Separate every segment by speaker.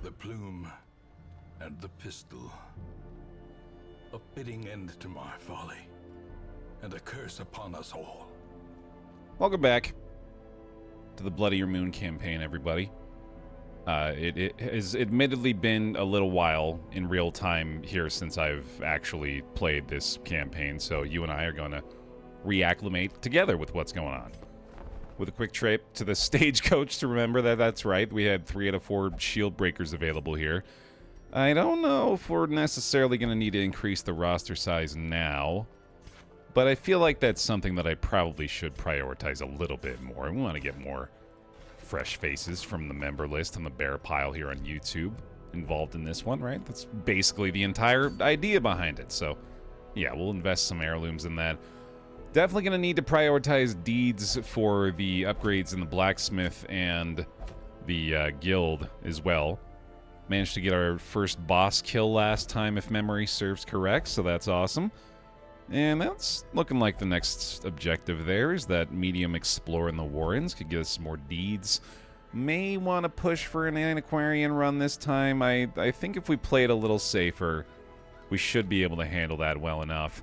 Speaker 1: the plume and the pistol. A fitting end to my folly, and a curse upon us all.
Speaker 2: Welcome back to the Bloodier Moon campaign, everybody. It has admittedly been a little while in real time here since I've actually played this campaign, so you and I are going to reacclimate together with what's going on. With a quick trip to the stagecoach to remember that that's right, we had 3 out of 4 shield breakers available here. I don't know if we're necessarily going to need to increase the roster size now, but I feel like that's something that I probably should prioritize a little bit more. We want to get more fresh faces from the member list on the Baer Pile here on YouTube involved in this one, right? That's basically the entire idea behind it. So, yeah, we'll invest some heirlooms in that. Definitely going to need to prioritize deeds for the upgrades in the blacksmith and the guild as well. Managed to get our first boss kill last time, if memory serves correct, so that's awesome. And that's looking like the next objective there is that medium explore in the Warrens. Could get us some more deeds. May want to push for an antiquarian run this time. I think if we play it a little safer, we should be able to handle that well enough.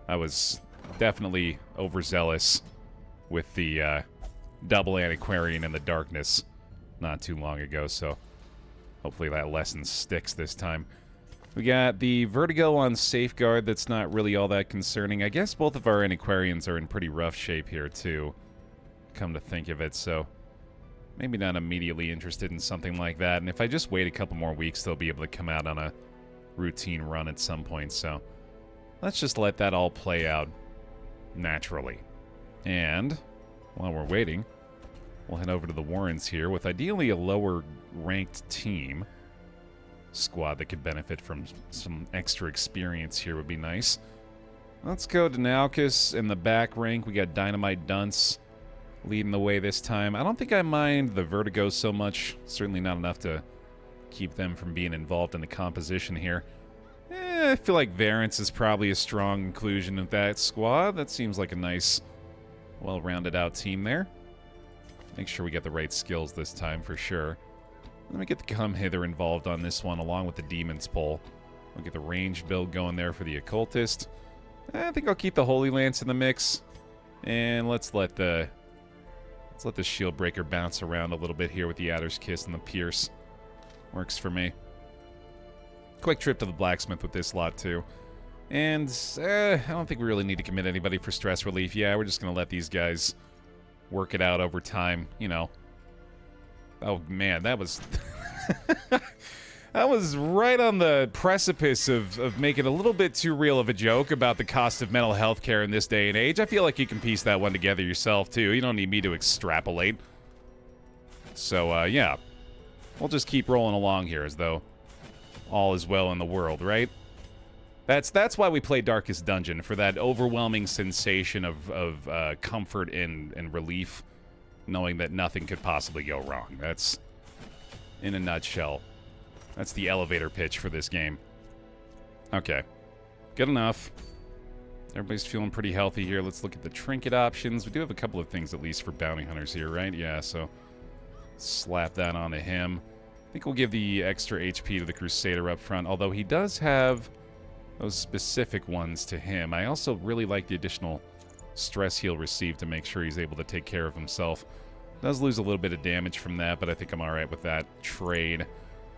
Speaker 2: I was definitely overzealous with the double antiquarian in the darkness not too long ago, so hopefully that lesson sticks this time. We got the Vertigo on Safeguard. That's not really all that concerning. I guess both of our antiquarians are in pretty rough shape here, too, come to think of it, so maybe not immediately interested in something like that. And if I just wait a couple more weeks, they'll be able to come out on a routine run at some point, so let's just let that all play out naturally. And while we're waiting, we'll head over to the Warrens here with ideally a lower-ranked team. Squad that could benefit from some extra experience here would be nice. Let's go to Naukis in the back rank. We got Dynamite Dunce leading the way this time. I don't think I mind the Vertigo so much. Certainly not enough to keep them from being involved in the composition here. I feel like Variance is probably a strong inclusion of that squad. That seems like a nice, well-rounded out team there. Make sure we get the right skills this time for sure. Let me get the Come Hither involved on this one, along with the Demon's Pull. We'll get the range build going there for the Occultist. I think I'll keep the Holy Lance in the mix. And let's let the Shield Breaker bounce around a little bit here with the Adder's Kiss and the Pierce. Works for me. Quick trip to the Blacksmith with this lot, too. And I don't think we really need to commit anybody for stress relief. Yeah, we're just going to let these guys work it out over time, you know. Oh, man, that was... that was right on the precipice of making a little bit too real of a joke about the cost of mental health care in this day and age. I feel like you can piece that one together yourself, too. You don't need me to extrapolate. So, yeah. We'll just keep rolling along here as though all is well in the world, right? That's why we play Darkest Dungeon, for that overwhelming sensation of comfort and relief, knowing that nothing could possibly go wrong. That's, in a nutshell, that's the elevator pitch for this game. Okay. Good enough. Everybody's feeling pretty healthy here. Let's look at the trinket options. We do have a couple of things, at least, for bounty hunters here, right? Yeah, so slap that onto him. I think we'll give the extra HP to the Crusader up front, although he does have those specific ones to him. I also really like the additional stress heal received to make sure he's able to take care of himself. Does lose a little bit of damage from that, but I think I'm alright with that trade.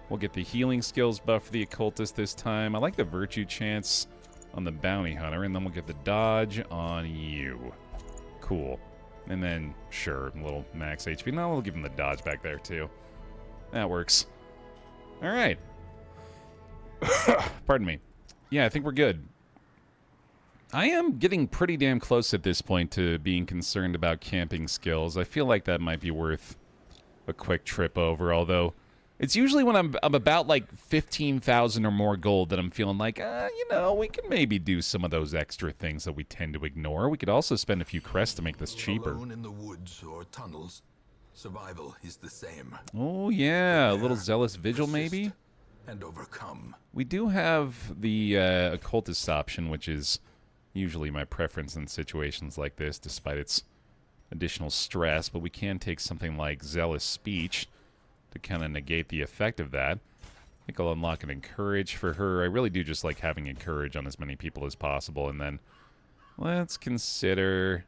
Speaker 2: We'll get the healing skills buff for the Occultist this time. I like the Virtue Chance on the Bounty Hunter, and then we'll get the Dodge on you. Cool. And then, sure, a little max HP. No, we'll give him the Dodge back there, too. That works. Alright. Pardon me. Yeah, I think we're good. I am getting pretty damn close at this point to being concerned about camping skills. I feel like that might be worth a quick trip over, although it's usually when I'm about like 15,000 or more gold that I'm feeling like, you know, we can maybe do some of those extra things that we tend to ignore. We could also spend a few crests to make this cheaper.
Speaker 1: Alone in the woods or tunnels, survival is the same.
Speaker 2: Oh yeah, a little Zealous Vigil maybe?
Speaker 1: And overcome.
Speaker 2: We do have the Occultist option, which is usually my preference in situations like this, despite its additional stress, but we can take something like Zealous Speech to kind of negate the effect of that. I think I'll unlock an Encourage for her. I really do just like having Encourage on as many people as possible. And then let's consider...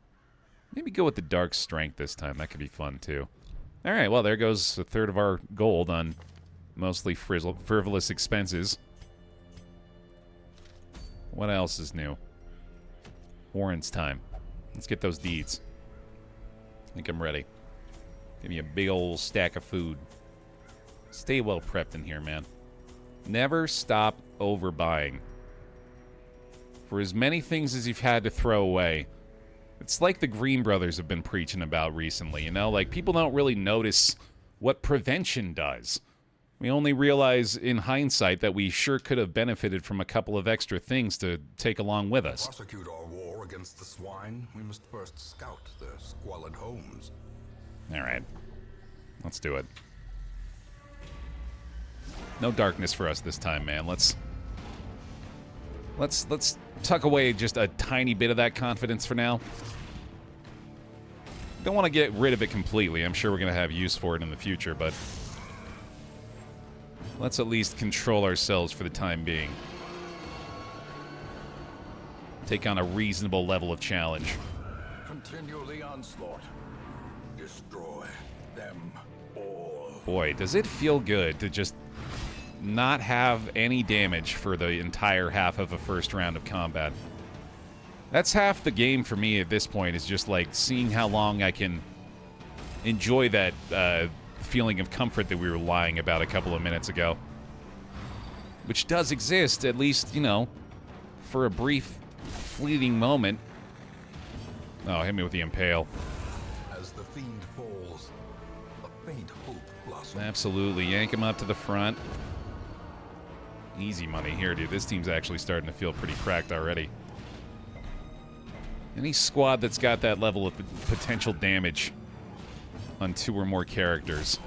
Speaker 2: maybe go with the Dark Strength this time. That could be fun, too. Alright, well, there goes a third of our gold on mostly frivolous expenses. What else is new? Warren's time. Let's get those deeds. I think I'm ready. Give me a big old stack of food. Stay well prepped in here, man. Never stop overbuying. For as many things as you've had to throw away, it's like the Green Brothers have been preaching about recently, you know? Like, people don't really notice what prevention does. We only realize in hindsight that we sure could have benefited from a couple of extra things to take along with us.
Speaker 1: To prosecute our war against the swine, we must first scout their squalid homes.
Speaker 2: Alright. Let's do it. No darkness for us this time, man. Let's tuck away just a tiny bit of that confidence for now. Don't want to get rid of it completely. I'm sure we're going to have use for it in the future, but let's at least control ourselves for the time being. Take on a reasonable level of challenge.
Speaker 1: Continue the onslaught. Destroy them all.
Speaker 2: Boy, does it feel good to just not have any damage for the entire half of a first round of combat. That's half the game for me at this point, is just like seeing how long I can enjoy that feeling of comfort that we were lying about a couple of minutes ago. Which does exist, at least, you know, for a brief, fleeting moment. Oh, hit me with the impale.
Speaker 1: As the fiend falls, a faint hope blossoms.
Speaker 2: Absolutely, yank him up to the front. Easy money here, dude. This team's actually starting to feel pretty cracked already. Any squad that's got that level of potential damage on 2 or more characters,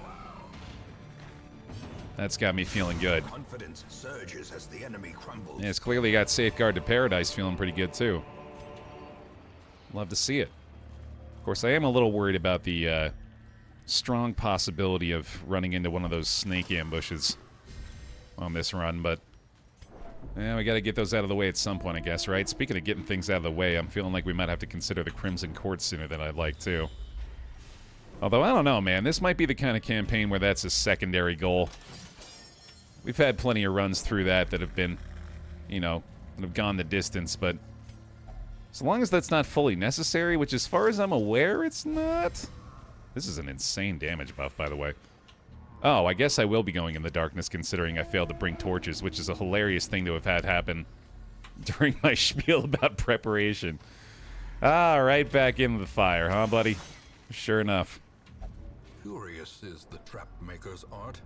Speaker 2: that's got me feeling good.
Speaker 1: Confidence surges as the enemy crumbles.
Speaker 2: Yeah, it's clearly got Safeguard to Paradise feeling pretty good, too. Love to see it. Of course, I am a little worried about the strong possibility of running into one of those snake ambushes on this run, but yeah, we gotta get those out of the way at some point, I guess, right? Speaking of getting things out of the way, I'm feeling like we might have to consider the Crimson Court sooner than I'd like to. Although, I don't know, man. This might be the kind of campaign where that's a secondary goal. We've had plenty of runs through that have been, you know, that have gone the distance, but as long as that's not fully necessary, which as far as I'm aware, it's not. This is an insane damage buff, by the way. Oh, I guess I will be going in the darkness considering I failed to bring torches, which is a hilarious thing to have had happen during my spiel about preparation. Ah, right back into the fire, huh, buddy? Sure enough.
Speaker 1: Curious is the trap maker's art.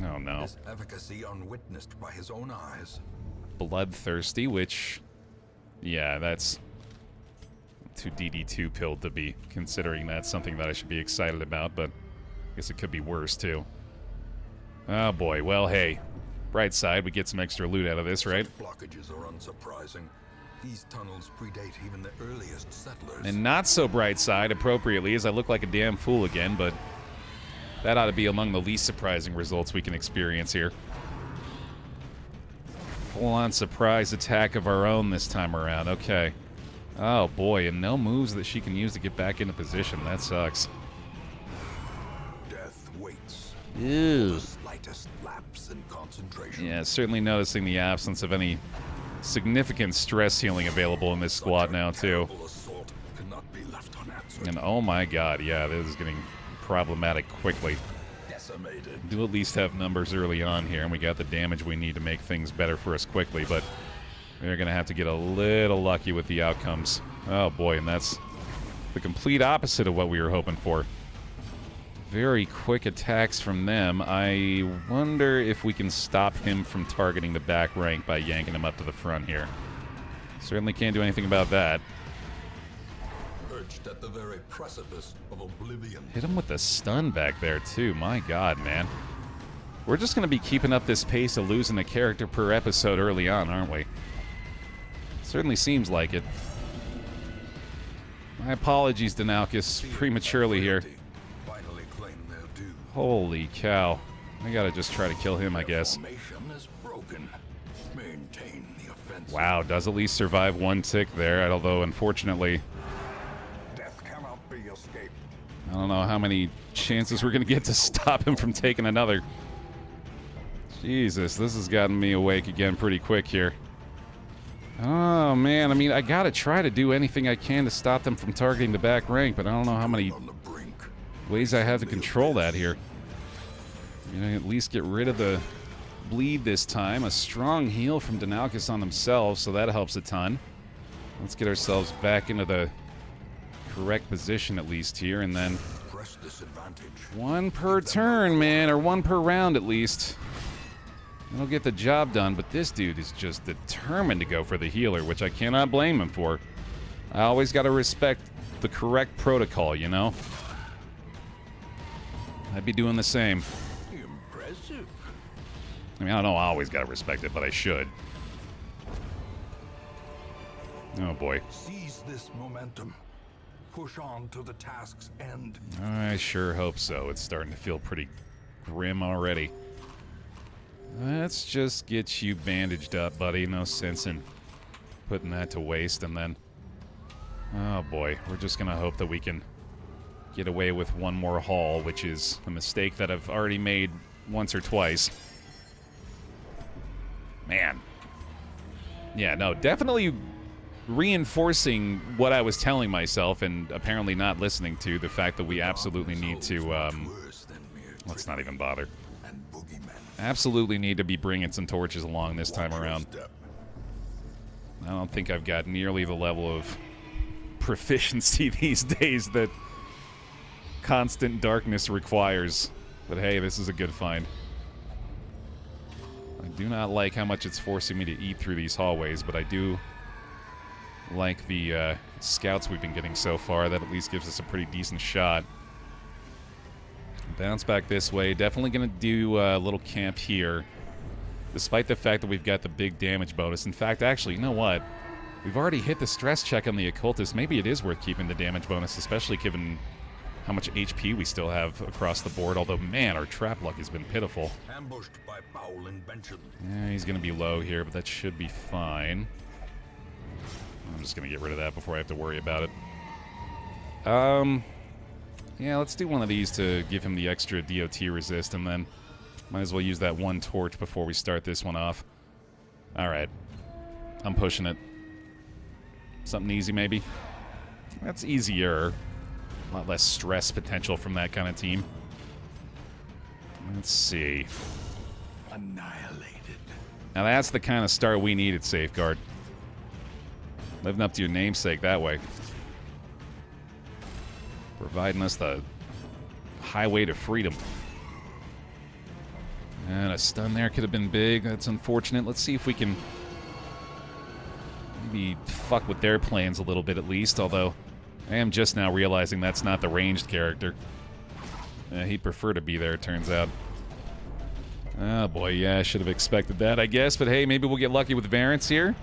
Speaker 2: Oh, no.
Speaker 1: His efficacy unwitnessed by his own eyes.
Speaker 2: Bloodthirsty, which... yeah, that's too DD2 pilled to be considering that's something that I should be excited about, but I guess it could be worse, too. Oh boy, well hey, bright side, we get some extra loot out of this, right?
Speaker 1: Blockages are unsurprising. These tunnels predate even the earliest settlers.
Speaker 2: And not so bright side, appropriately, as I look like a damn fool again, but that ought to be among the least surprising results we can experience here. Full-on surprise attack of our own this time around, okay. Oh boy, and no moves that she can use to get back into position, that sucks.
Speaker 1: Death waits.
Speaker 2: Ew.
Speaker 1: The slightest lapse in concentration.
Speaker 2: Yeah, certainly noticing the absence of any significant stress healing available in this squad now, too.
Speaker 1: Assault cannot be left unanswered.
Speaker 2: And oh my god, yeah, this is getting problematic quickly.
Speaker 1: Decimated.
Speaker 2: We do at least have numbers early on here, and we got the damage we need to make things better for us quickly, but we're going to have to get a little lucky with the outcomes. Oh boy, and that's the complete opposite of what we were hoping for. Very quick attacks from them. I wonder if we can stop him from targeting the back rank by yanking him up to the front here. Certainly can't do anything about that.
Speaker 1: Perched at the very precipice of oblivion.
Speaker 2: Hit him with the stun back there, too. My god, man. We're just going to be keeping up this pace of losing a character per episode early on, aren't we? Certainly seems like it. My apologies, Denalcus, prematurely here. Holy cow. I gotta just try to kill him, I guess.
Speaker 1: Formation
Speaker 2: Wow, does at least survive one tick there, although unfortunately,
Speaker 1: Death cannot be escaped.
Speaker 2: I don't know how many chances we're going to get to stop him from taking another. Jesus, this has gotten me awake again pretty quick here. Oh, man, I mean, I got to try to do anything I can to stop them from targeting the back rank, but I don't know how many ways I have to control that here. You know, at least get rid of the bleed this time. A strong heal from Denalcus on themselves, so that helps a ton. Let's get ourselves back into the correct position at least here, and then one per turn, man, or one per round at least. That'll get the job done, but this dude is just determined to go for the healer, which I cannot blame him for. I always got to respect the correct protocol, you know? I'd be doing the same.
Speaker 1: Impressive.
Speaker 2: I mean, I don't know, I always gotta respect it, but I should. Oh boy.
Speaker 1: Seize this momentum. Push on to the task's end.
Speaker 2: I sure hope so. It's starting to feel pretty grim already. Let's just get you bandaged up, buddy. No sense in putting that to waste, and then... Oh boy, we're just gonna hope that we can get away with one more haul, which is a mistake that I've already made once or twice. Man. Yeah, no, definitely reinforcing what I was telling myself and apparently not listening to, the fact that we absolutely need to, let's not even bother. Absolutely need to be bringing some torches along this time around. I don't think I've got nearly the level of proficiency these days that constant darkness requires. But hey, this is a good find. I do not like how much it's forcing me to eat through these hallways, but I do like the scouts we've been getting so far. That at least gives us a pretty decent shot. Bounce back this way. Definitely going to do a little camp here, despite the fact that we've got the big damage bonus. In fact, actually, you know what? We've already hit the stress check on the occultist. Maybe it is worth keeping the damage bonus, especially given how much HP we still have across the board. Although, man, our trap luck has been pitiful.
Speaker 1: Ambushed by foul invention.
Speaker 2: Yeah, he's going to be low here, but that should be fine. I'm just going to get rid of that before I have to worry about it. Yeah, let's do one of these to give him the extra DOT resist, and then might as well use that one torch before we start this one off. Alright. I'm pushing it. Something easy, maybe? That's easier. A lot less stress potential from that kind of team. Let's see.
Speaker 1: Annihilated.
Speaker 2: Now that's the kind of start we need at Safeguard. Living up to your namesake that way. Providing us the highway to freedom. And a stun there could have been big. That's unfortunate. Let's see if we can maybe fuck with their plans a little bit at least, although I am just now realizing that's not the ranged character. He'd prefer to be there, it turns out. Oh boy, yeah, I should have expected that, I guess, but hey, maybe we'll get lucky with variants here.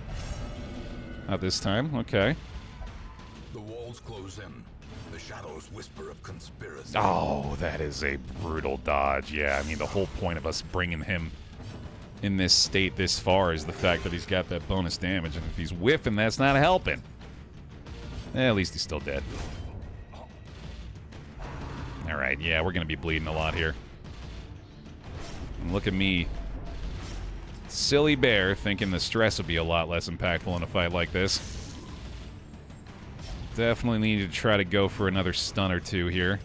Speaker 2: Not this time, okay.
Speaker 1: The walls close in. The shadows whisper of conspiracy.
Speaker 2: Oh, that is a brutal dodge. Yeah, I mean, the whole point of us bringing him in this state this far is the fact that he's got that bonus damage, and if he's whiffing, that's not helping. At least he's still dead. Alright, yeah, we're going to be bleeding a lot here. And look at me. Silly bear thinking the stress would be a lot less impactful in a fight like this. Definitely need to try to go for another stun or two here.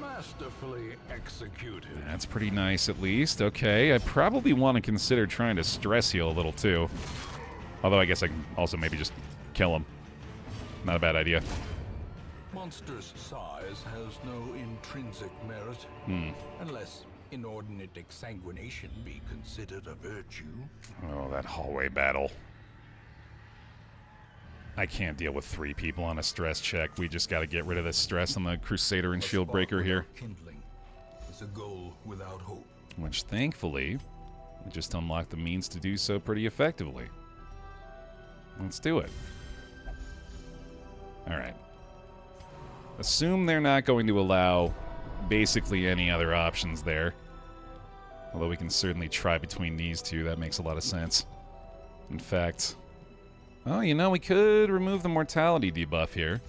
Speaker 1: Masterfully executed.
Speaker 2: That's pretty nice, at least. Okay, I probably want to consider trying to stress heal a little, too. Although I guess I can also maybe just kill him. Not a bad idea.
Speaker 1: Monster's size has no intrinsic merit, unless inordinate exsanguination be considered a virtue.
Speaker 2: Oh, that hallway battle. I can't deal with 3 people on a stress check. We just got to get rid of the stress on the Crusader and Shieldbreaker here.
Speaker 1: Kindling is a goal without hope.
Speaker 2: Which, thankfully, we just unlocked the means to do so pretty effectively. Let's do it. Alright. Assume they're not going to allow basically any other options there. Although we can certainly try between these two. That makes a lot of sense. In fact... Oh, you know, we could remove the mortality debuff here.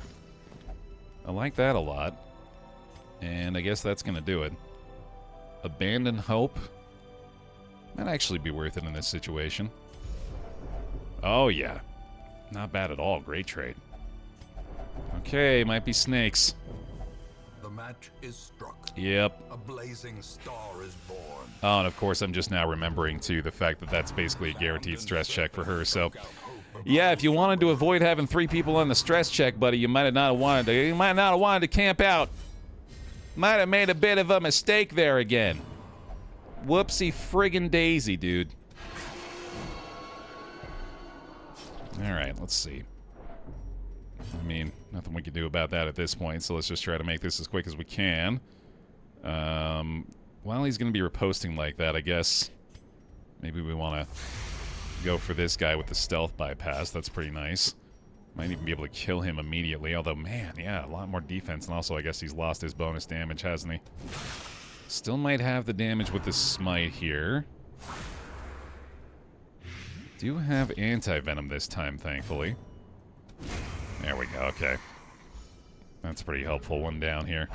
Speaker 2: I like that a lot. And I guess that's going to do it. Abandon hope. Might actually be worth it in this situation. Oh, yeah. Not bad at all. Great trade. Okay, might be snakes.
Speaker 1: The match is struck.
Speaker 2: Yep.
Speaker 1: A blazing star is born.
Speaker 2: Oh, and of course, I'm just now remembering, too, the fact that that's basically a guaranteed stress check for her, so... Yeah, if you wanted to avoid having 3 people on the stress check, buddy, you might not have wanted to camp out. Might have made a bit of a mistake there again. Whoopsie friggin' daisy, dude. Alright, let's see. I mean, nothing we can do about that at this point, so let's just try to make this as quick as we can. While he's going to be reposting like that, I guess maybe we want to go for this guy with the stealth bypass. That's pretty nice. Might even be able to kill him immediately, although, man, yeah, a lot more defense, and also I guess he's lost his bonus damage, hasn't he? Still might have the damage with the smite here. Do have anti-venom this time, thankfully. There we go, okay. That's pretty helpful. One down here.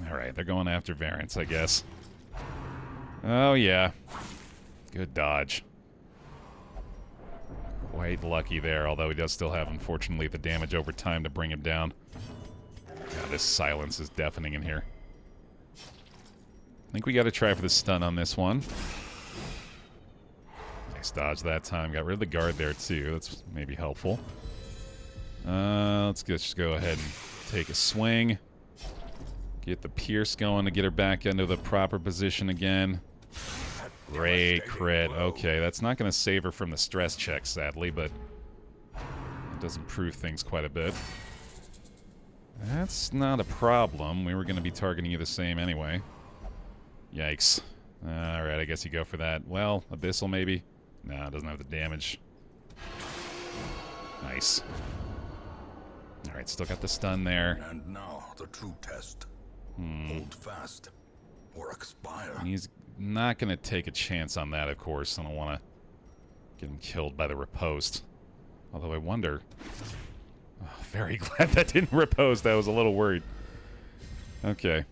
Speaker 2: Alright, they're going after variants, I guess. Oh, yeah. Good dodge. Quite lucky there, although he does still have, unfortunately, the damage over time to bring him down. God, this silence is deafening in here. I think we got to try for the stun on this one. Nice dodge that time. Got rid of the guard there, too. That's maybe helpful. Let's just go ahead and take a swing. Get the pierce going to get her back into the proper position again. Great crit. Okay, that's not going to save her from the stress check, sadly, but it does improve things quite a bit. That's not a problem. We were going to be targeting you the same anyway. Yikes. Alright, I guess you go for that. Well, Abyssal maybe? Nah, it doesn't have the damage. Nice. Alright, still got the stun there.
Speaker 1: And now, the true test. Hold fast, or expire.
Speaker 2: He's not going to take a chance on that, of course. I don't want to get him killed by the riposte. Although I wonder... Oh, very glad that didn't riposte. I was a little worried. Okay.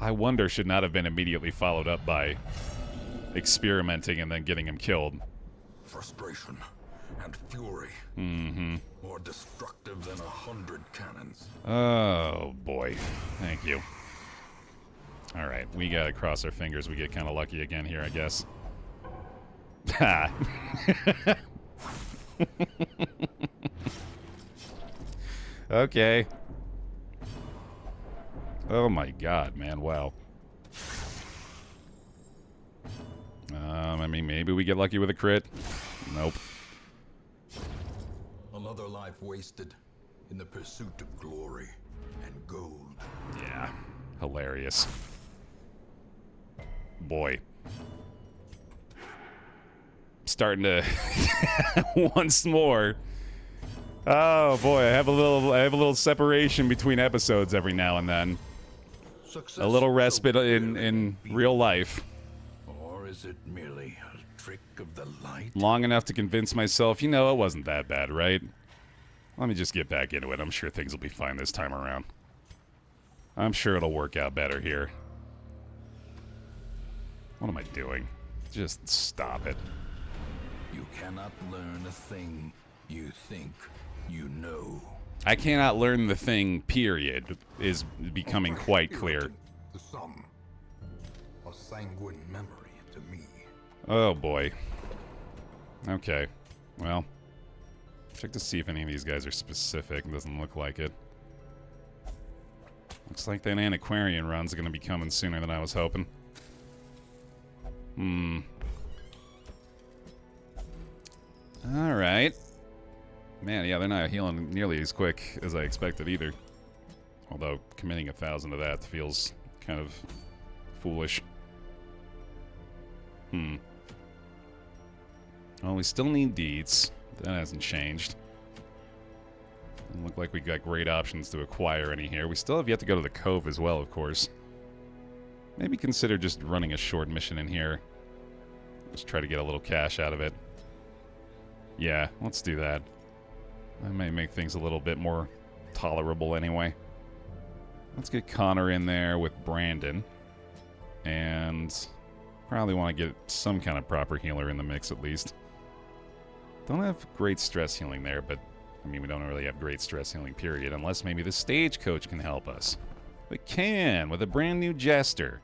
Speaker 2: I wonder should not have been immediately followed up by experimenting and then getting him killed.
Speaker 1: Frustration and fury. More destructive than 100 cannons.
Speaker 2: Oh, boy. Thank you. Alright, we gotta cross our fingers. We get kind of lucky again here, I guess. Ha! Okay. Oh my god, man, wow. I mean, maybe we get lucky with a crit. Nope.
Speaker 1: Another life wasted in the pursuit of glory and gold.
Speaker 2: Yeah, hilarious. Boy. Starting to once more. Oh boy, I have a little separation between episodes every now and then.
Speaker 1: Success
Speaker 2: A little respite in real life.
Speaker 1: Or is it merely a trick of the light?
Speaker 2: Long enough to convince myself, you know, it wasn't that bad, right? Let me just get back into it. I'm sure things will be fine this time around. I'm sure it'll work out better here. What am I doing? Just stop it.
Speaker 1: You cannot learn a thing you think you know.
Speaker 2: I cannot learn the thing, period, is becoming quite clear.
Speaker 1: To some, a sanguine memory to me.
Speaker 2: Oh boy. Okay. Well, check to see if any of these guys are specific. Doesn't look like it. Looks like that antiquarian run's gonna be coming sooner than I was hoping. Alright. Man, yeah, they're not healing nearly as quick as I expected either. Although, committing 1,000 to that feels kind of foolish. Well, we still need deeds. That hasn't changed. Doesn't look like we got great options to acquire any here. We still have yet to go to the Cove as well, of course. Maybe consider just running a short mission in here. Just try to get a little cash out of it. Yeah, let's do that. That may make things a little bit more tolerable anyway. Let's get Connor in there with Brandon. And probably want to get some kind of proper healer in the mix at least. Don't have great stress healing there, but I mean, we don't really have great stress healing, period, unless maybe the stagecoach can help us. We can, with a brand new jester.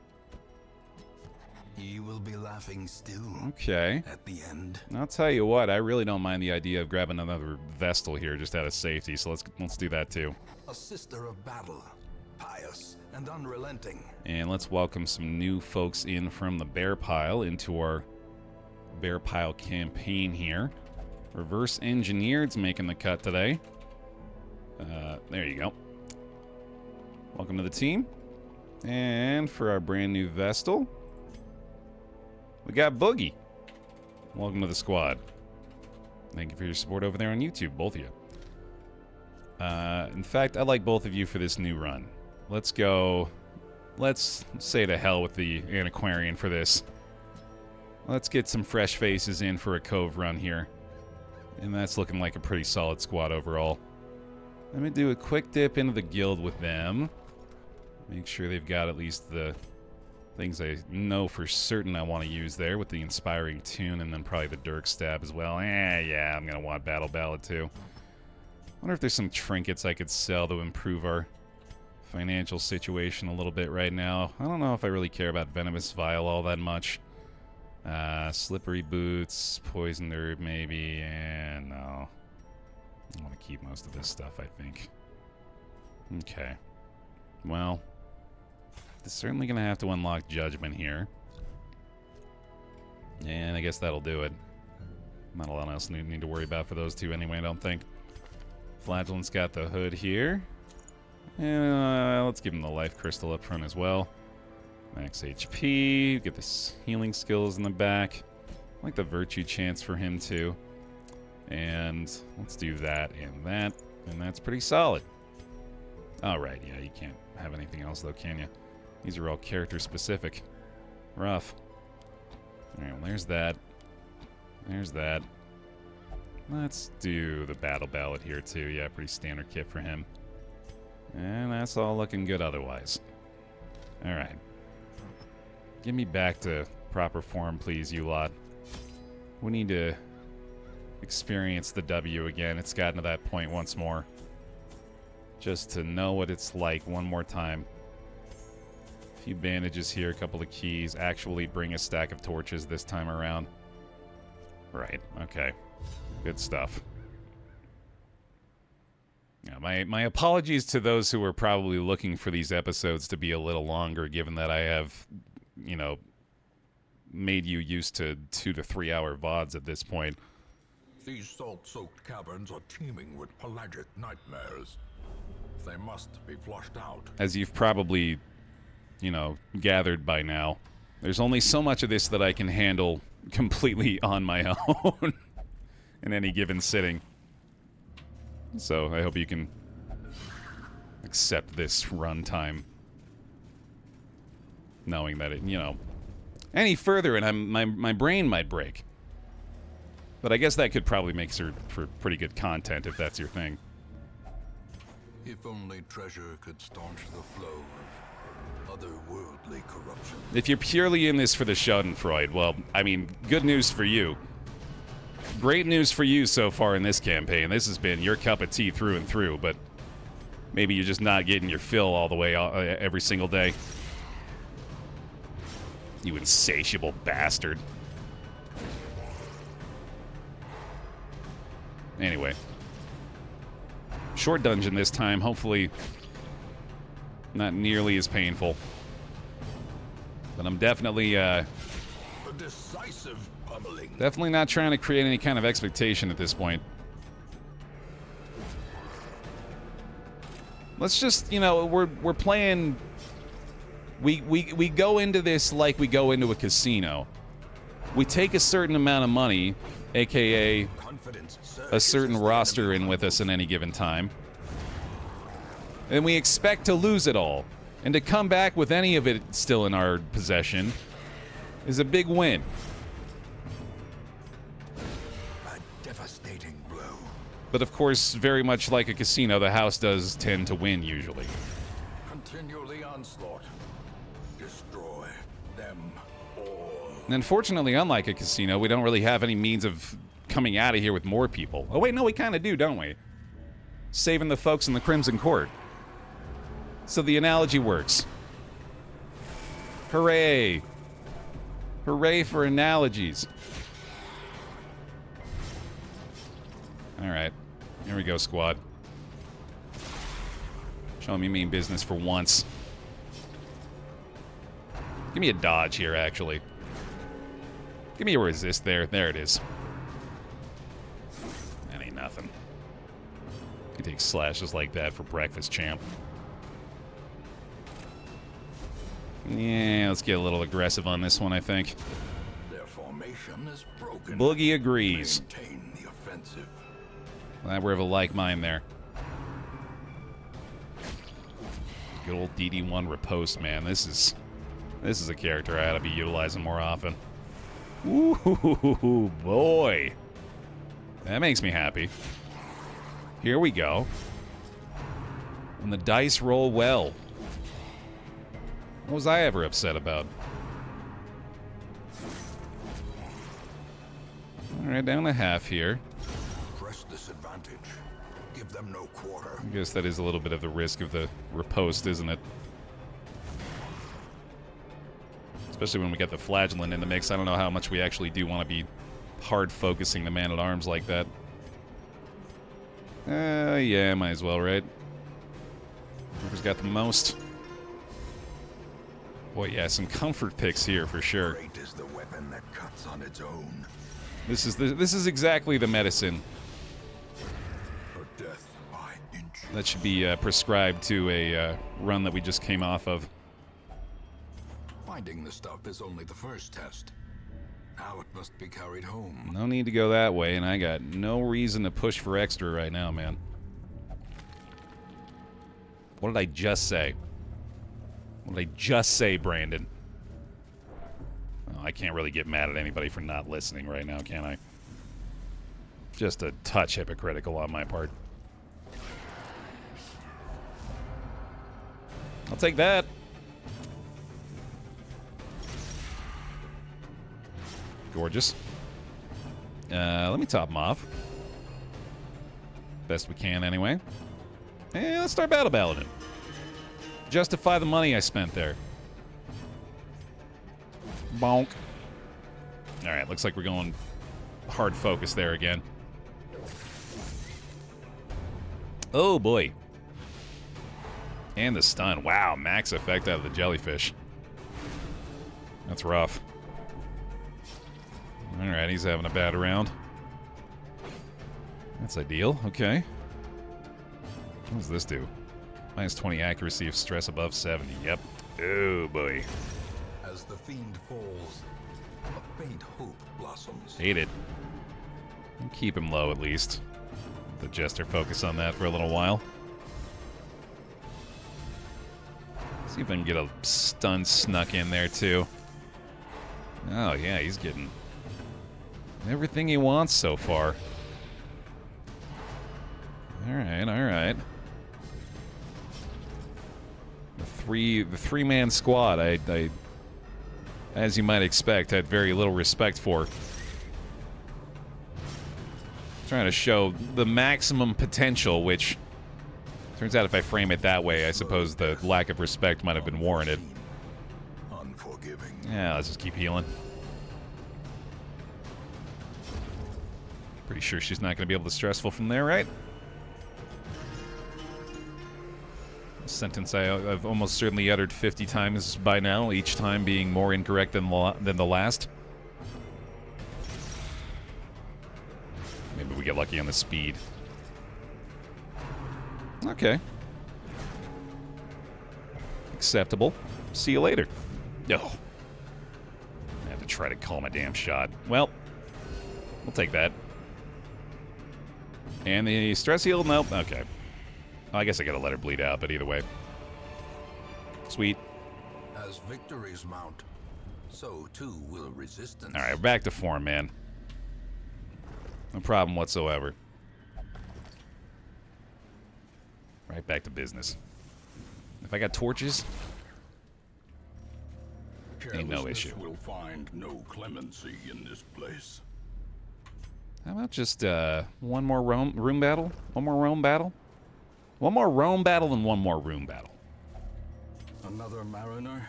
Speaker 1: You will be laughing still.
Speaker 2: Okay.
Speaker 1: At the end.
Speaker 2: I'll tell you what, I really don't mind the idea of grabbing another Vestal here just out of safety, so let's do that too.
Speaker 1: A sister of battle, pious and unrelenting.
Speaker 2: And let's welcome some new folks in from the Baer Pile into our Baer Pile campaign here. Reverse Engineered's making the cut today. There you go. Welcome to the team. And for our brand new Vestal, we got Boogie. Welcome to the squad. Thank you for your support over there on YouTube, both of you. In fact, I'd like both of you for this new run. Let's go. Let's say to hell with the Antiquarian for this. Let's get some fresh faces in for a Cove run here. And that's looking like a pretty solid squad overall. Let me do a quick dip into the guild with them. Make sure they've got at least the things I know for certain I want to use there with the Inspiring Tune and then probably the Dirk Stab as well. Yeah, I'm going to want Battle Ballad too. Wonder if there's some trinkets I could sell to improve our financial situation a little bit right now. I don't know if I really care about Venomous Vial all that much. Slippery Boots, Poisoned Herb maybe, and no. I want to keep most of this stuff, I think. Okay. Well, certainly going to have to unlock Judgment here. And I guess that'll do it. Not a lot else need to worry about for those two anyway, I don't think. Flagellant's got the hood here. And let's give him the life crystal up front as well. Max HP, get the healing skills in the back. I like the virtue chance for him too. And let's do that, and that's pretty solid. Alright, yeah, you can't have anything else though, can you? These are all character specific. Rough. Alright, well, there's that. There's that. Let's do the Battle Ballad here too. Yeah, pretty standard kit for him. And that's all looking good otherwise. Alright. Get me back to proper form, please, you lot. We need to experience the W again. It's gotten to that point once more. Just to know what it's like one more time. A few bandages here, a couple of keys. Actually bring a stack of torches this time around. Right, okay. Good stuff. Yeah, my apologies to those who are probably looking for these episodes to be a little longer, given that I have, you know, made you used to 2 to 3 hour VODs at this point.
Speaker 1: These salt-soaked caverns are teeming with pelagic nightmares. They must be flushed out.
Speaker 2: As you've probably, you know, gathered by now, there's only so much of this that I can handle completely on my own in any given sitting. So I hope you can accept this runtime, knowing that it, you know, any further and my brain might break. But I guess that could probably make for pretty good content if that's your thing.
Speaker 1: If only treasure could staunch the flow of otherworldly corruption.
Speaker 2: If you're purely in this for the Schadenfreude, well, I mean, good news for you. Great news for you so far in this campaign. This has been your cup of tea through and through, but maybe you're just not getting your fill all the way every single day. You insatiable bastard. Anyway. Short dungeon this time, hopefully not nearly as painful. But I'm definitely,
Speaker 1: A decisive pummeling.
Speaker 2: definitely not trying to create any kind of expectation at this point. Let's just, you know, we're playing... We go into this like we go into a casino. We take a certain amount of money, aka a certain roster in with us at any given time, and we expect to lose it all. And to come back with any of it still in our possession is a big win. But of course, very much like a casino, the house does tend to win usually.
Speaker 1: Continue the onslaught. Destroy them all.
Speaker 2: And unfortunately, unlike a casino, we don't really have any means of coming out of here with more people. Oh wait, no, we kind of do, don't we? Saving the folks in the Crimson Court. So the analogy works. Hooray! Hooray for analogies. Alright. Here we go, squad. Show me mean business for once. Give me a dodge here, actually. Give me a resist there. There it is. That ain't nothing. You take slashes like that for breakfast, champ. Yeah, let's get a little aggressive on this one, I think.
Speaker 1: Their formation is broken.
Speaker 2: Boogie agrees.
Speaker 1: Maintain the offensive.
Speaker 2: Glad we're of a like mind there. Good old DD1 riposte, man. This is a character I ought to be utilizing more often. Ooh, boy. That makes me happy. Here we go. And the dice roll well. What was I ever upset about? Alright, down to half here.
Speaker 1: Press this advantage. Give them no quarter.
Speaker 2: I guess that is a little bit of the risk of the riposte, isn't it? Especially when we get the flagellant in the mix. I don't know how much we actually do want to be hard focusing the man-at-arms like that. Yeah, might as well, right? Whoever's got the most. Boy, yeah, some comfort picks here for sure.
Speaker 1: Great is the weapon that cuts on its own.
Speaker 2: This is exactly the medicine
Speaker 1: For death by inch.
Speaker 2: that should be prescribed to a run that we just came off of.
Speaker 1: Finding the stuff is only the first test. Now it must be carried home.
Speaker 2: No need to go that way, and I got no reason to push for extra right now, man. What did I just say? What did I just say, Brandon? Oh, I can't really get mad at anybody for not listening right now, can I? Just a touch hypocritical on my part. I'll take that. Gorgeous. Let me top him off. Best we can, anyway. And let's start battle balloting. Justify the money I spent there. Bonk. Alright, looks like we're going hard focus there again. Oh, boy. And the stun. Wow, max effect out of the jellyfish. That's rough. Alright, he's having a bad round. That's ideal. Okay. What does this do? Minus 20 accuracy if stress above 70. Yep. Oh, boy.
Speaker 1: As the fiend falls, a faint hope blossoms.
Speaker 2: Hate it. Keep him low, at least. The Jester focus on that for a little while. See if I can get a stun snuck in there, too. Oh, yeah, he's getting everything he wants so far. Alright, alright. The three-man squad, I, as you might expect, had very little respect for. Trying to show the maximum potential, which turns out if I frame it that way, I suppose the lack of respect might have been warranted.
Speaker 1: Unforgiving.
Speaker 2: Yeah, let's just keep healing. Pretty sure she's not going to be able to stressful from there, right? A sentence I've almost certainly uttered 50 times by now, each time being more incorrect than the last. Maybe we get lucky on the speed. Okay. Acceptable. See you later. Oh. I have to try to call my damn shot. Well, we'll take that. And the stress heal? Nope. Okay. I guess I gotta let her bleed out, but either way. Sweet.
Speaker 1: As victories mount, so too will resistance.
Speaker 2: Alright, we're back to form, man. No problem whatsoever. Right back to business. If I got torches, ain't no issue.
Speaker 1: Will find no clemency in this place.
Speaker 2: How about just one more room battle? One more roam battle? One more roam battle and one more room battle.
Speaker 1: Another mariner,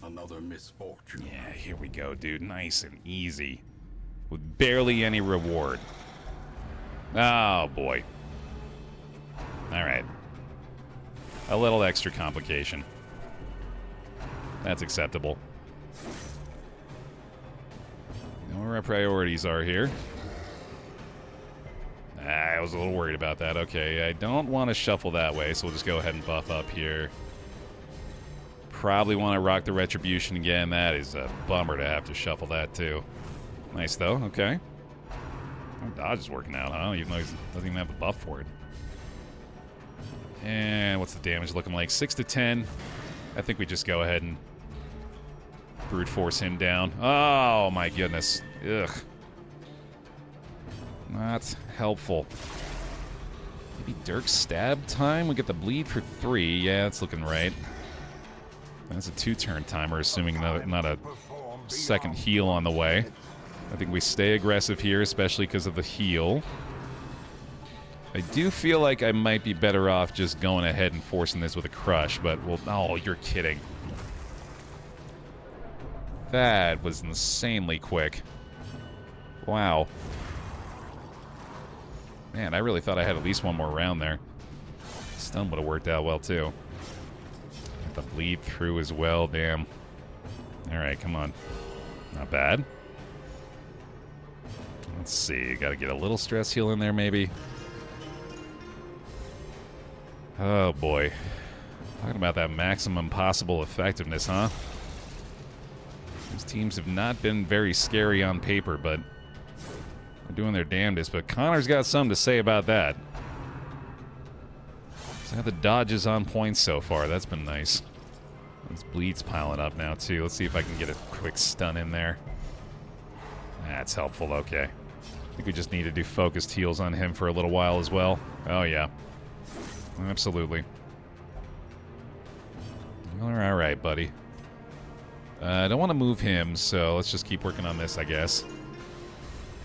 Speaker 1: another misfortune.
Speaker 2: Yeah, here we go, dude. Nice and easy. With barely any reward. Oh, boy. Alright. A little extra complication. That's acceptable. You know where our priorities are here. I was a little worried about that. Okay, I don't want to shuffle that way, so we'll just go ahead and buff up here. Probably want to rock the Retribution again. That is a bummer to have to shuffle that, too. Nice, though. Okay. Dodge is working out, huh? Even though he doesn't even have a buff for it. And what's the damage looking like? 6 to 10. I think we just go ahead and brute force him down. Oh, my goodness. Ugh. Not helpful. Maybe Dirk's stab time? We get the bleed for 3. Yeah, that's looking right. That's a 2-turn timer, assuming not a second heal on the way. I think we stay aggressive here, especially because of the heal. I do feel like I might be better off just going ahead and forcing this with a crush, but we'll... Oh, you're kidding. That was insanely quick. Wow. Man, I really thought I had at least one more round there. Stun would have worked out well, too. The bleed through as well, damn. Alright, come on. Not bad. Let's see, gotta get a little stress heal in there, maybe. Oh, boy. Talking about that maximum possible effectiveness, huh? These teams have not been very scary on paper, but they're doing their damnedest. But Connor's got something to say about that. He's had the dodges on point so far. That's been nice. This bleed's piling up now, too. Let's see if I can get a quick stun in there. That's helpful, okay. I think we just need to do focused heals on him for a little while as well. Oh, yeah. Absolutely. Alright, buddy. I don't want to move him, so let's just keep working on this, I guess.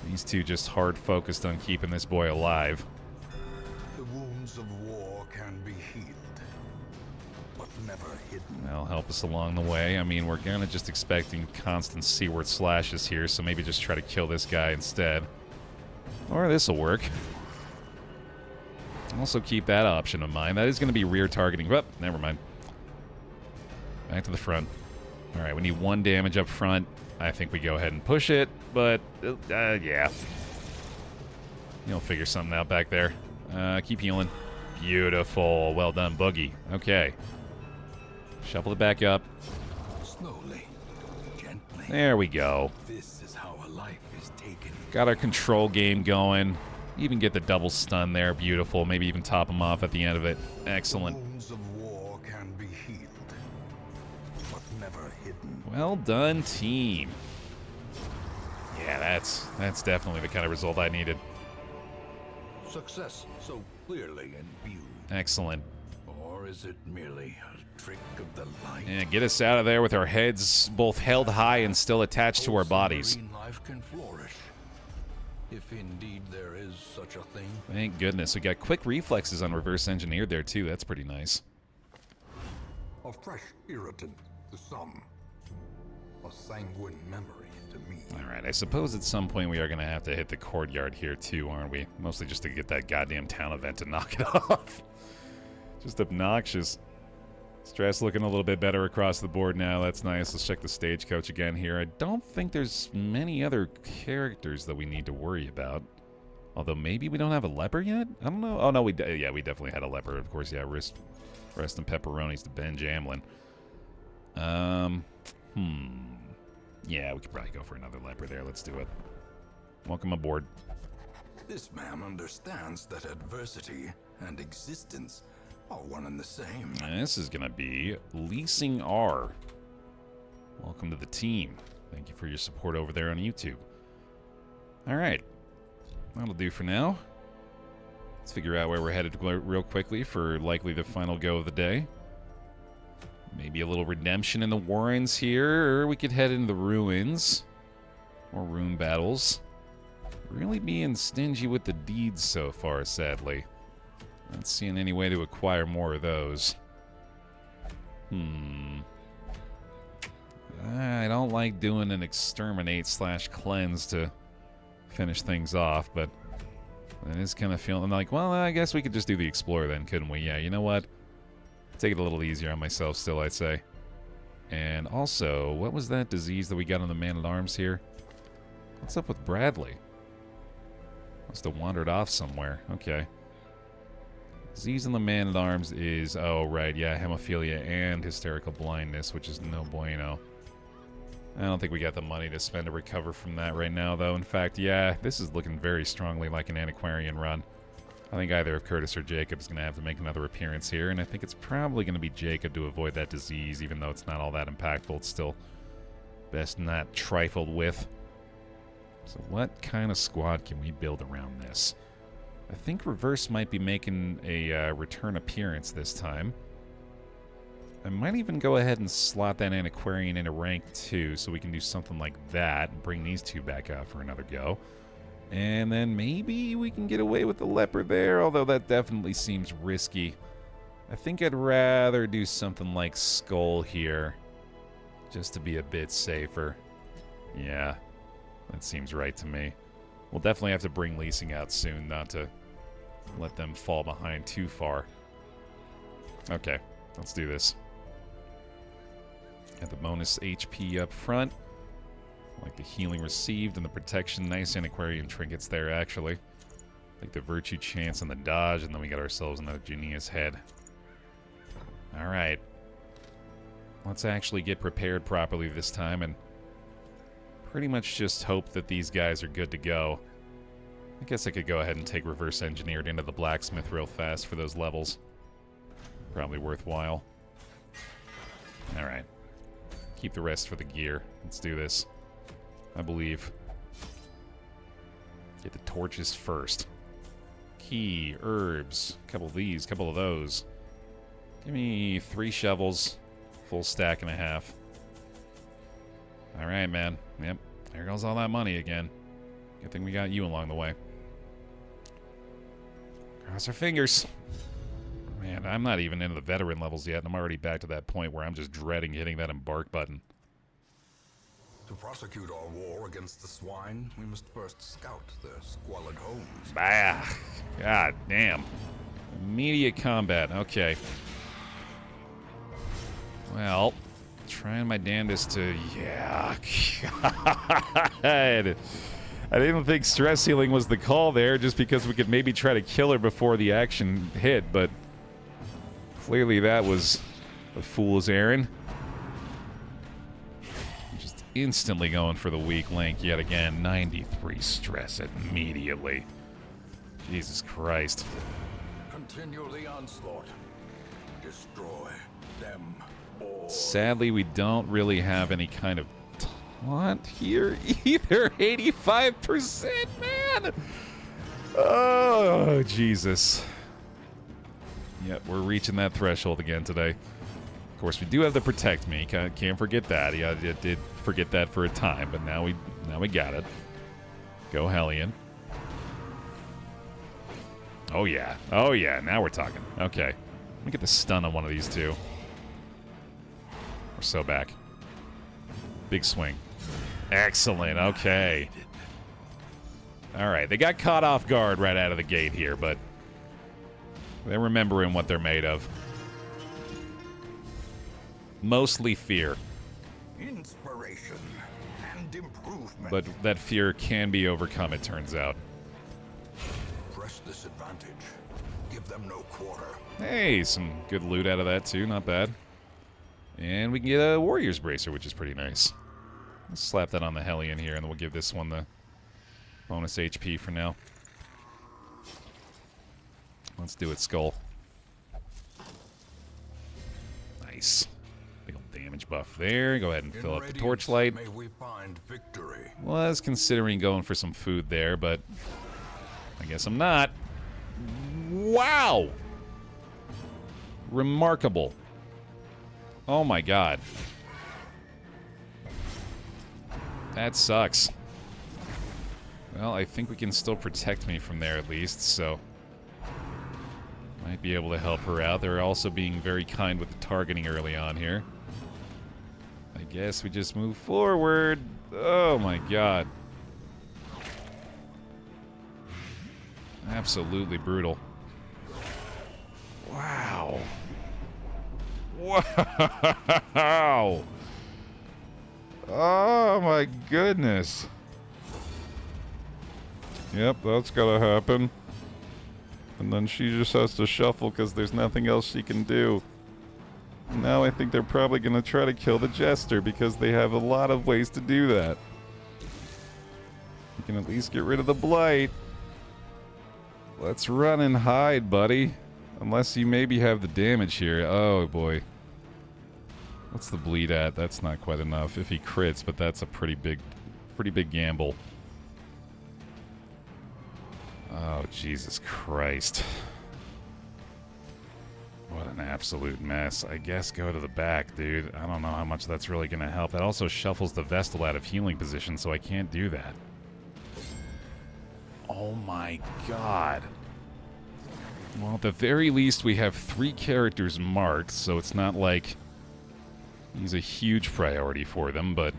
Speaker 2: These two just hard focused on keeping this boy alive.
Speaker 1: The wounds of war can be healed, but never hidden.
Speaker 2: That'll help us along the way. I mean, we're kind of just expecting constant seaward slashes here, so maybe just try to kill this guy instead. Or this'll work. Also keep that option in mind. That is going to be rear targeting. Oh, never mind. Back to the front. Alright, we need 1 damage up front. I think we go ahead and push it, but, yeah. You'll figure something out back there. Keep healing. Beautiful. Well done, Boogie. Okay. Shuffle it back up.
Speaker 1: Slowly, gently.
Speaker 2: There we go.
Speaker 1: This is how a life is taken.
Speaker 2: Got our control game going. Even get the double stun there. Beautiful. Maybe even top him off at the end of it. Excellent.
Speaker 1: Wounds of war can be healed, but never hidden.
Speaker 2: Well done, team. Yeah, that's definitely the kind of result I needed.
Speaker 1: Success so clearly in view.
Speaker 2: Excellent.
Speaker 1: Or is it merely a trick of the light?
Speaker 2: Yeah, get us out of there with our heads both held high and still attached to our bodies.
Speaker 1: Marine life can flourish, if indeed there is such a thing.
Speaker 2: Thank goodness. We got quick reflexes on reverse engineered there, too. That's pretty nice.
Speaker 1: A fresh irritant to some. A sanguine memory to me.
Speaker 2: Alright, I suppose at some point we are going to have to hit the courtyard here, too, aren't we? Mostly just to get that goddamn town event to knock it off. Just obnoxious. Stress looking a little bit better across the board now. That's nice. Let's check the stagecoach again here. I don't think there's many other characters that we need to worry about. Although maybe we don't have a leper yet? I don't know. Oh, no, we definitely had a leper. Of course, yeah, rest and pepperonis to Ben Jamlin. Yeah, we could probably go for another leper there. Let's do it. Welcome aboard.
Speaker 1: This man understands that adversity and existence are one and the same.
Speaker 2: And this is going to be Leasing R. Welcome to the team. Thank you for your support over there on YouTube. All right. That'll do for now. Let's figure out where we're headed real quickly for likely the final go of the day. Maybe a little redemption in the Warrens here, or we could head into the ruins. More rune battles. Really being stingy with the deeds so far, sadly. Not seeing any way to acquire more of those. I don't like doing an exterminate/cleanse to finish things off, but it is kind of feeling like, well, I guess we could just do the Explorer then, couldn't we? Yeah, you know what? Take it a little easier on myself still, I'd say. And also, what was that disease that we got on the Man-at-Arms here? What's up with Bradley? Must have wandered off somewhere. Okay. Disease on the Man-at-Arms is, oh, right, yeah, hemophilia and hysterical blindness, which is no bueno. I don't think we got the money to spend to recover from that right now, though. In fact, yeah, this is looking very strongly like an antiquarian run. I think either of Curtis or Jacob is going to have to make another appearance here, and I think it's probably going to be Jacob to avoid that disease, even though it's not all that impactful. It's still best not trifled with. So what kind of squad can we build around this? I think Reverse might be making a return appearance this time. I might even go ahead and slot that antiquarian into rank 2 so we can do something like that and bring these two back out for another go. And then maybe we can get away with the leper there, although that definitely seems risky. I think I'd rather do something like Skull here, just to be a bit safer. Yeah, that seems right to me. We'll definitely have to bring leasing out soon, not to let them fall behind too far. Okay, let's do this. Got the bonus HP up front. Like the healing received and the protection. Nice antiquarian trinkets there, actually. Like the virtue chance and the dodge, and then we got ourselves another Jania's head. Alright. Let's actually get prepared properly this time and pretty much just hope that these guys are good to go. I guess I could go ahead and take reverse engineered into the blacksmith real fast for those levels. Probably worthwhile. Alright. Keep the rest for the gear. Let's do this. I believe. Get the torches first. Key, herbs, a couple of these, a couple of those. Give me 3 shovels, full stack and a half. Alright, man. Yep, there goes all that money again. Good thing we got you along the way. Cross our fingers. Man, I'm not even into the veteran levels yet, and I'm already back to that point where I'm just dreading hitting that embark button.
Speaker 1: To prosecute our war against the swine, we must first scout their squalid homes.
Speaker 2: Bah! God damn. Immediate combat. Okay. Well, trying my damnedest to... Yeah. God. I didn't think stress healing was the call there, just because we could maybe try to kill her before the action hit, but... Clearly that was a fool's errand. Just instantly going for the weak link yet again. 93 stress immediately. Jesus Christ.
Speaker 1: Continue the onslaught. Destroy them all.
Speaker 2: Sadly, we don't really have any kind of taunt here either. 85%, man! Oh, Jesus. Yep, we're reaching that threshold again today. Of course, we do have the protect me. Can't forget that. Yeah, I did forget that for a time, but now we got it. Go Hellion. Oh yeah. Oh yeah, now we're talking. Okay. Let me get the stun on one of these two. We're so back. Big swing. Excellent. Okay. All right, they got caught off guard right out of the gate here, but they're remembering what they're made of. Mostly fear.
Speaker 1: Inspiration and improvement.
Speaker 2: But that fear can be overcome, it turns out.
Speaker 1: Press this advantage. Give them no quarter.
Speaker 2: Hey, some good loot out of that too, not bad. And we can get a Warrior's Bracer, which is pretty nice. Let's slap that on the Hellion here, and then we'll give this one the bonus HP for now. Let's do it, Skull. Nice. Big old damage buff there. Go ahead and fill up the torchlight.
Speaker 1: May we find victory.
Speaker 2: Was considering going for some food there, but I guess I'm not. Wow! Remarkable. Oh my god. That sucks. Well, I think we can still protect me from there at least, so... might be able to help her out. They're also being very kind with the targeting early on here. I guess we just move forward. Oh my god. Absolutely brutal. Wow. Wow. Oh my goodness. Yep, that's gotta happen. And then she just has to shuffle because there's nothing else she can do. Now I think they're probably gonna try to kill the Jester because they have a lot of ways to do that. You can at least get rid of the Blight. Let's run and hide, buddy. Unless you maybe have the damage here. Oh boy. What's the bleed at? That's not quite enough if he crits, but that's a pretty big gamble. Oh, Jesus Christ. What an absolute mess. I guess go to the back, dude. I don't know how much that's really going to help. That also shuffles the Vestal out of healing position, so I can't do that. Oh my god. Well, at the very least, we have 3 characters marked, so it's not like he's a huge priority for them, but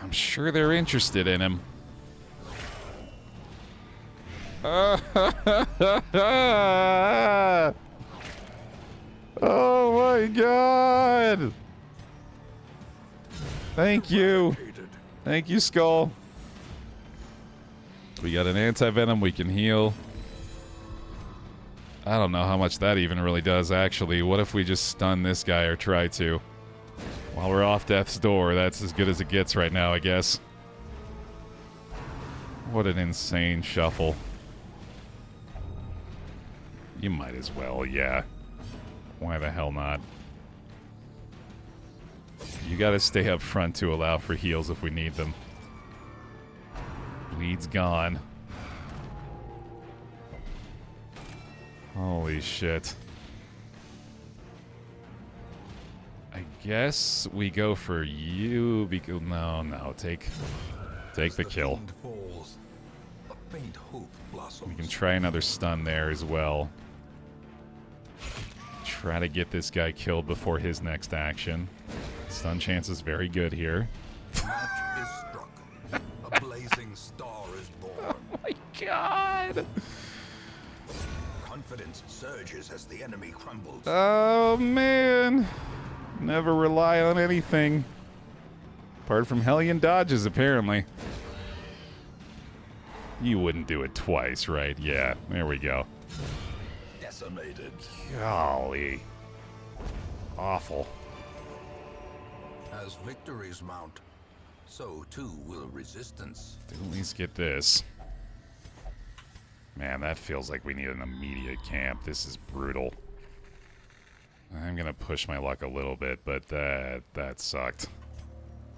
Speaker 2: I'm sure they're interested in him. Oh my god! Thank you. Thank you, Skull. We got an anti-venom, we can heal. I don't know how much that even really does, actually. What if we just stun this guy or try to? While we're off death's door, that's as good as it gets right now, I guess. What an insane shuffle. You might as well, yeah. Why the hell not? You gotta stay up front to allow for heals if we need them. Bleed's gone. Holy shit. I guess we go for you because no, take the kill. We can try another stun there as well. Try to get this guy killed before his next action. Stun chance is very good here.
Speaker 1: Match is struck. A blazing star is born.
Speaker 2: Oh my god!
Speaker 1: Confidence surges as the enemy crumbles.
Speaker 2: Oh man! Never rely on anything. Apart from Hellion dodges, apparently. You wouldn't do it twice, right? Yeah, there we go.
Speaker 1: Decimated.
Speaker 2: Golly. Awful.
Speaker 1: As victories mount, so too will resistance.
Speaker 2: At least get this. Man, that feels like we need an immediate camp. This is brutal. I'm gonna push my luck a little bit, but that sucked.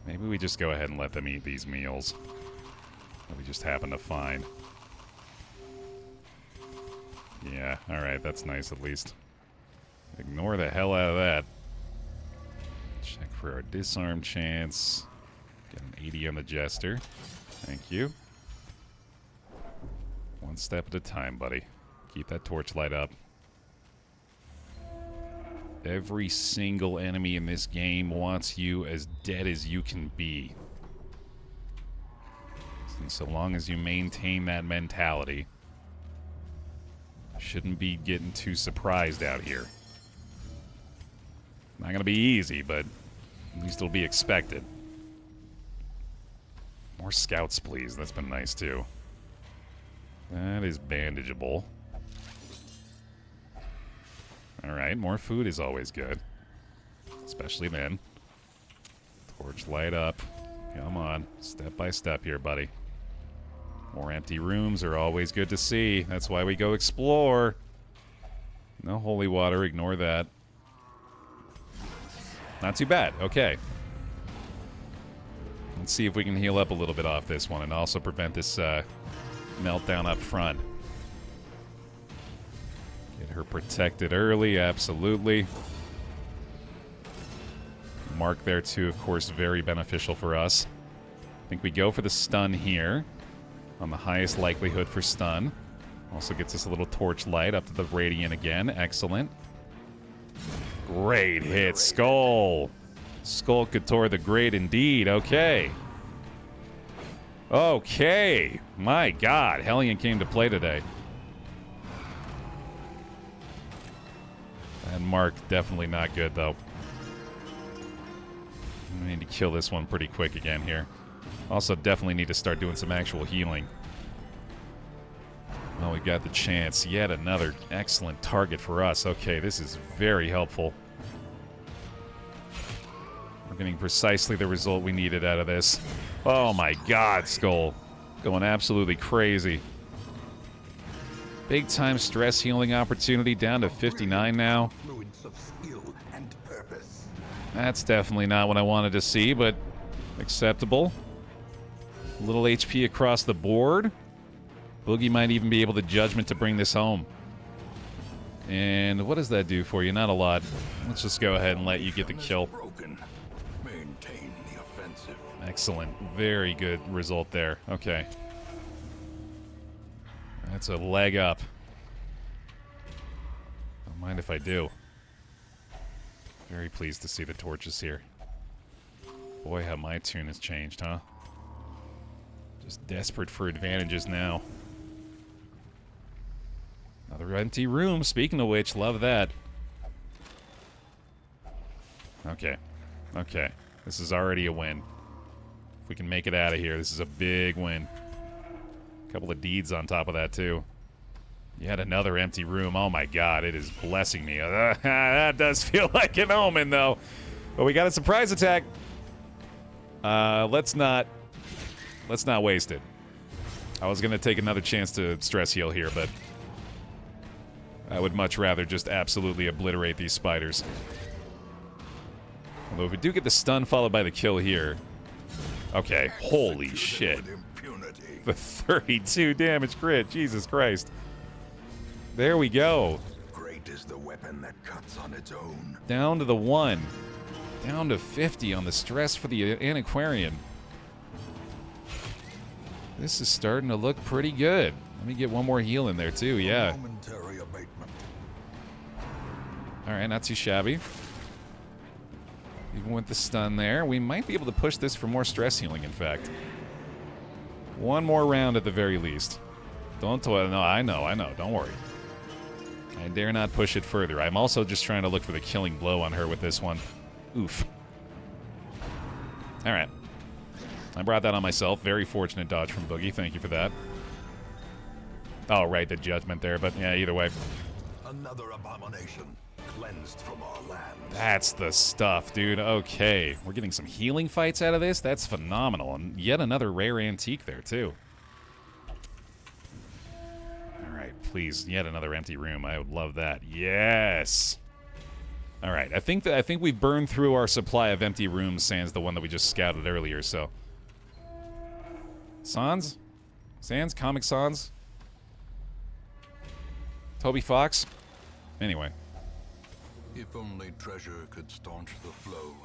Speaker 2: Maybe we just go ahead and let them eat these meals that we just happen to find. Yeah, alright, that's nice at least. Ignore the hell out of that. Check for our disarm chance. Get an 80 on the Jester. Thank you. One step at a time, buddy. Keep that torchlight up. Every single enemy in this game wants you as dead as you can be. And so long as you maintain that mentality, shouldn't be getting too surprised out here. Not gonna be easy, but at least it'll be expected. More scouts, please. That's been nice, too. That is bandageable. Alright, more food is always good. Especially then. Torch light up. Come on. Step by step here, buddy. More empty rooms are always good to see. That's why we go explore. No holy water. Ignore that. Not too bad. Okay. Let's see if we can heal up a little bit off this one and also prevent this meltdown up front. her protected early, absolutely. Mark there too, of course, very beneficial for us. I think we go for the stun here. On the highest likelihood for stun. Also gets us a little torch light up to the radiant again. Excellent. Great hit, Skull. Skull Couture the Great indeed. Okay. Okay. My God. Hellion came to play today. And Mark, definitely not good, though. We need to kill this one pretty quick again here. Also, definitely need to start doing some actual healing. Oh, we got the chance. Yet another excellent target for us. Okay, this is very helpful. We're getting precisely the result we needed out of this. Oh my God, Skull. Going absolutely crazy. Big time stress healing opportunity down to 59 now. That's definitely not what I wanted to see, but acceptable. A little HP across the board. Boogie might even be able to judgment to bring this home. And what does that do for you? Not a lot. Let's just go ahead and let you get the kill. Excellent. Very good result there. Okay. That's a leg up. Don't mind if I do. Very pleased to see the torches here. Boy, how my tune has changed, huh? Just desperate for advantages now. Another empty room. Speaking of which, love that. Okay. Okay. This is already a win. If we can make it out of here, this is a big win. A couple of deeds on top of that, too. Yet another empty room. Oh, my God. It is blessing me. That does feel like an omen, though. But we got a surprise attack. Let's not waste it. I was going to take another chance to stress heal here, but I would much rather just absolutely obliterate these spiders. Although if we do get the stun followed by the kill here... Okay, holy shit. The 32 damage crit, Jesus Christ. There we go.
Speaker 1: Great is the weapon that cuts on its own.
Speaker 2: Down to the 1. Down to 50 on the stress for the Antiquarian. This is starting to look pretty good. Let me get one more heal in there too, yeah. Alright, not too shabby. Even with the stun there, we might be able to push this for more stress healing, in fact. One more round at the very least. Don't toil. No, I know. Don't worry. I dare not push it further. I'm also just trying to look for the killing blow on her with this one. Oof. Alright. I brought that on myself. Very fortunate dodge from Boogie. Thank you for that. Oh, right, the judgment there. But yeah, either way.
Speaker 1: Another abomination cleansed from our land.
Speaker 2: That's the stuff, dude. Okay. We're getting some healing fights out of this. That's phenomenal. And yet another rare antique there, too. Alright, please. Yet another empty room. I would love that. Yes! Alright, I think we've burned through our supply of empty rooms, sans the one that we just scouted earlier, so... Sans? Sans? Comic Sans? Toby Fox? Anyway.
Speaker 1: If only treasure could staunch the flow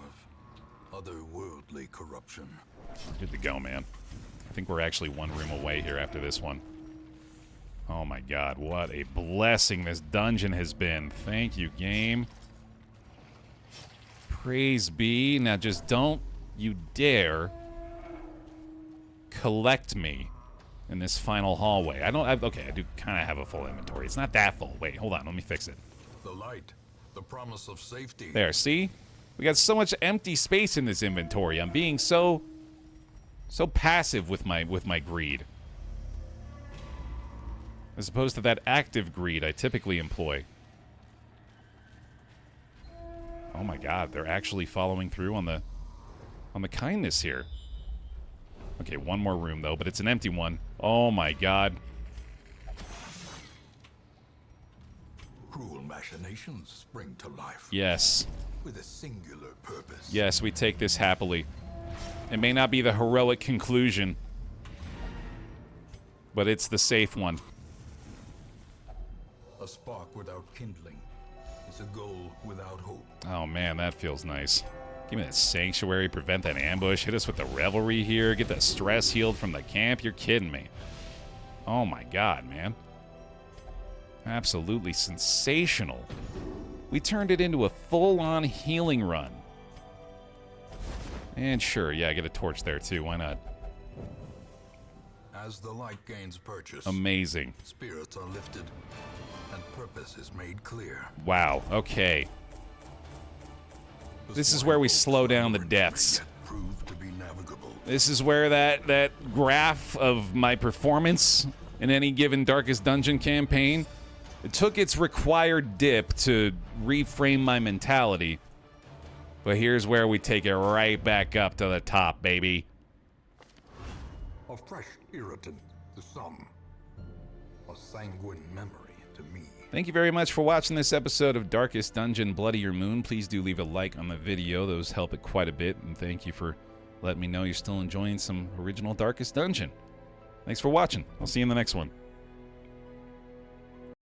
Speaker 1: of otherworldly corruption.
Speaker 2: Good to go, man. I think we're actually one room away here after this one. Oh my God, what a blessing this dungeon has been. Thank you, game. Praise be. Now just don't you dare collect me in this final hallway. Okay, I do kind of have a full inventory. It's not that full. Wait, hold on, let me fix it.
Speaker 1: The light, the promise of safety.
Speaker 2: There, see? We got so much empty space in this inventory. I'm being so passive with my greed. As opposed to that active greed I typically employ. Oh my God, they're actually following through on the kindness here. Okay, one more room though, but it's an empty one. Oh my God.
Speaker 1: Cruel machinations spring to life.
Speaker 2: Yes.
Speaker 1: With a singular purpose.
Speaker 2: Yes, we take this happily. It may not be the heroic conclusion, but it's the safe one.
Speaker 1: A spark without kindling is a goal without hope.
Speaker 2: Oh man, that feels nice. Give me that sanctuary, prevent that ambush, hit us with the revelry here, get that stress healed from the camp. You're kidding me. Oh my god, man. Absolutely sensational. We turned it into a full-on healing run. And sure, yeah, get a torch there too, why not?
Speaker 1: As the light gains purchase,
Speaker 2: Amazing.
Speaker 1: spirits are lifted, and purpose is made clear.
Speaker 2: Wow, okay.
Speaker 1: The
Speaker 2: This is
Speaker 1: swine
Speaker 2: where we
Speaker 1: folk's
Speaker 2: slow down the
Speaker 1: labyrinth
Speaker 2: depths.
Speaker 1: may yet prove to be navigable.
Speaker 2: This is where that graph of my performance in any given Darkest Dungeon campaign, it took its required dip to reframe my mentality. But here's where we take it right back up to the top, baby.
Speaker 1: A fresh irritant to some, a sanguine memory to me.
Speaker 2: Thank you very much for watching this episode of Darkest Dungeon Bloodier Moon. Please do leave a like on the video. Those help it quite a bit. And thank you for letting me know you're still enjoying some original Darkest Dungeon. Thanks for watching. I'll see you in the next one.